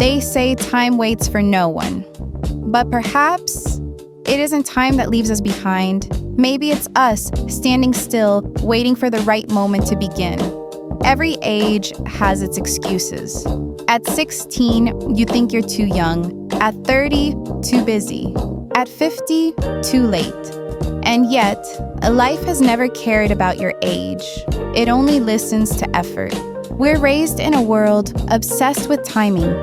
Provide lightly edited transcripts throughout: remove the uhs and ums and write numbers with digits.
They say time waits for no one. But perhaps it isn't time that leaves us behind. Maybe it's us standing still, waiting for the right moment to begin. Every age has its excuses. At 16, you think you're too young. At 30, too busy. At 50, too late. And yet, life has never cared about your age. It only listens to effort. We're raised in a world obsessed with timing.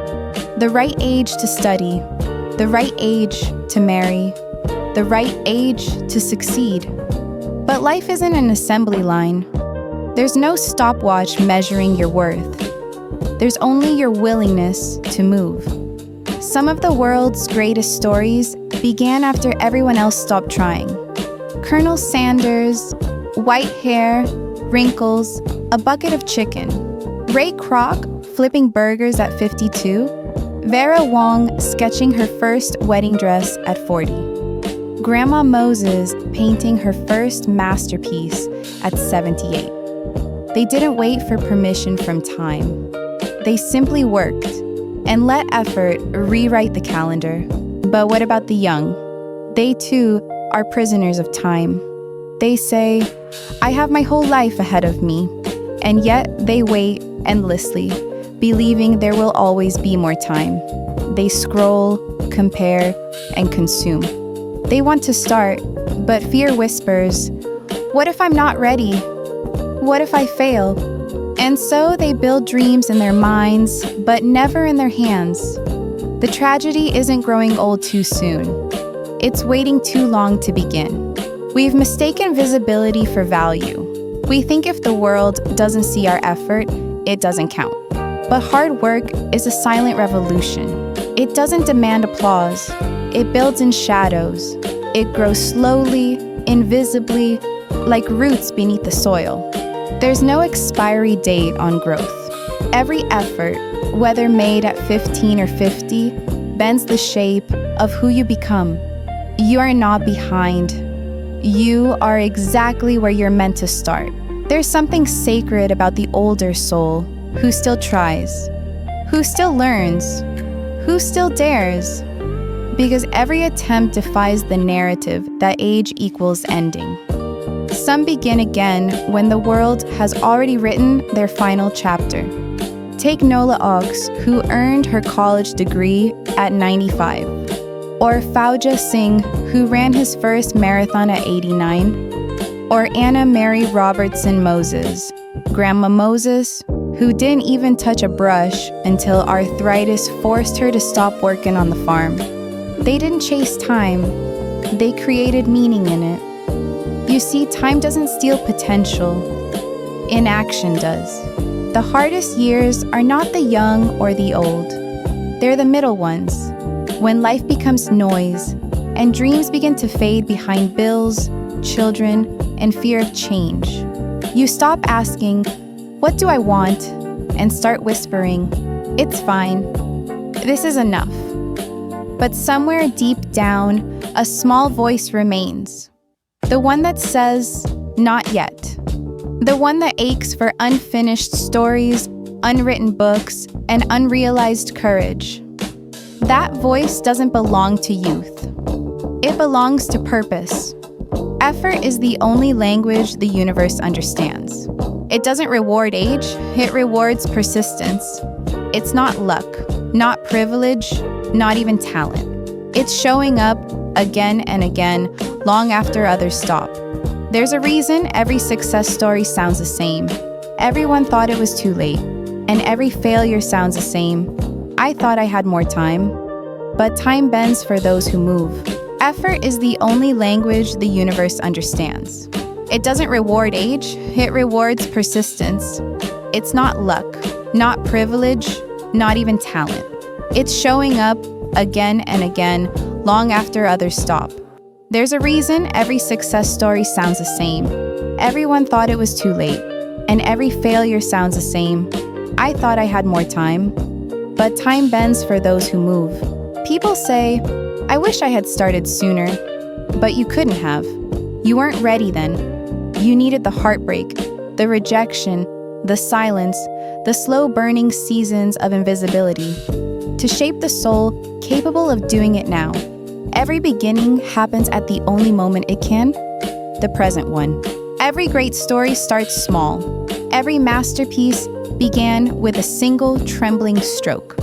The right age to study, the right age to marry, the right age to succeed. But life isn't an assembly line. There's no stopwatch measuring your worth. There's only your willingness to move. Some of the world's greatest stories began after everyone else stopped trying. Colonel Sanders, white hair, wrinkles, a bucket of chicken. Ray Kroc flipping burgers at 52. Vera Wong sketching her first wedding dress at 40. Grandma Moses painting her first masterpiece at 78. They didn't wait for permission from time. They simply worked and let effort rewrite the calendar. But what about the young? They too are prisoners of time. They say, I have my whole life ahead of me, and yet they wait endlessly, believing there will always be more time. They scroll, compare, and consume. They want to start, but fear whispers, what if I'm not ready? What if I fail? And so they build dreams in their minds, but never in their hands. The tragedy isn't growing old too soon. It's waiting too long to begin. We've mistaken visibility for value. We think if the world doesn't see our effort, it doesn't count. But hard work is a silent revolution. It doesn't demand applause. It builds in shadows. It grows slowly, invisibly, like roots beneath the soil. There's no expiry date on growth. Every effort, whether made at 15 or 50, bends the shape of who you become. You are not behind. You are exactly where you're meant to start. There's something sacred about the older soul who still tries, who still learns, who still dares. Because every attempt defies the narrative that age equals ending. Some begin again when the world has already written their final chapter. Take Nola Ox, who earned her college degree at 95. Or Fauja Singh, who ran his first marathon at 89. Or Anna Mary Robertson Moses, Grandma Moses, who didn't even touch a brush until arthritis forced her to stop working on the farm. They didn't chase time, they created meaning in it. You see, time doesn't steal potential, inaction does. The hardest years are not the young or the old, they're the middle ones, when life becomes noise and dreams begin to fade behind bills, children, and fear of change. You stop asking, what do I want? And start whispering, it's fine, this is enough. But somewhere deep down, a small voice remains. The one that says, not yet. The one that aches for unfinished stories, unwritten books, and unrealized courage. That voice doesn't belong to youth. It belongs to purpose. Effort is the only language the universe understands. It doesn't reward age, it rewards persistence. It's not luck, not privilege, not even talent. It's showing up again and again, long after others stop. There's a reason every success story sounds the same. Everyone thought it was too late, and every failure sounds the same. I thought I had more time. But time bends for those who move. Effort is the only language the universe understands. It doesn't reward age, it rewards persistence. It's not luck, not privilege, not even talent. It's showing up again and again, long after others stop. There's a reason every success story sounds the same. Everyone thought it was too late, and every failure sounds the same. I thought I had more time. But time bends for those who move. People say, I wish I had started sooner, but you couldn't have. You weren't ready then. You needed the heartbreak, the rejection, the silence, the slow burning seasons of invisibility. to shape the soul capable of doing it now. Every beginning happens at the only moment it can, the present one. Every great story starts small. Every masterpiece began with a single trembling stroke.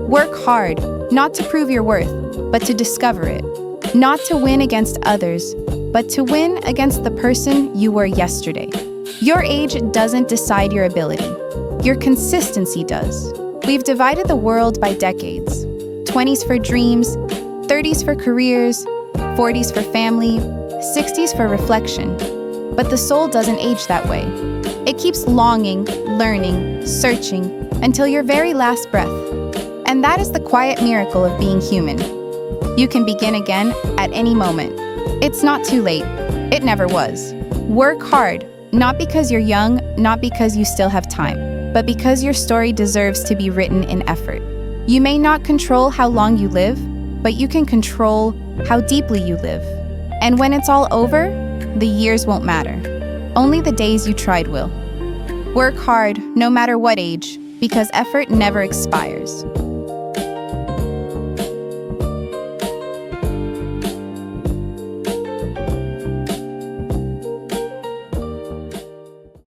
Work hard, not to prove your worth, but to discover it. Not to win against others, but to win against the person you were yesterday. Your age doesn't decide your ability. Your consistency does. We've divided the world by decades. 20s for dreams, 30s for careers, 40s for family, 60s for reflection. But the soul doesn't age that way. It keeps longing, learning, searching, until your very last breath. And that is the quiet miracle of being human. You can begin again at any moment. It's not too late. It never was. Work hard, not because you're young, not because you still have time, but because your story deserves to be written in effort. You may not control how long you live, but you can control how deeply you live. And when it's all over, the years won't matter. Only the days you tried will. Work hard, no matter what age, because effort never expires.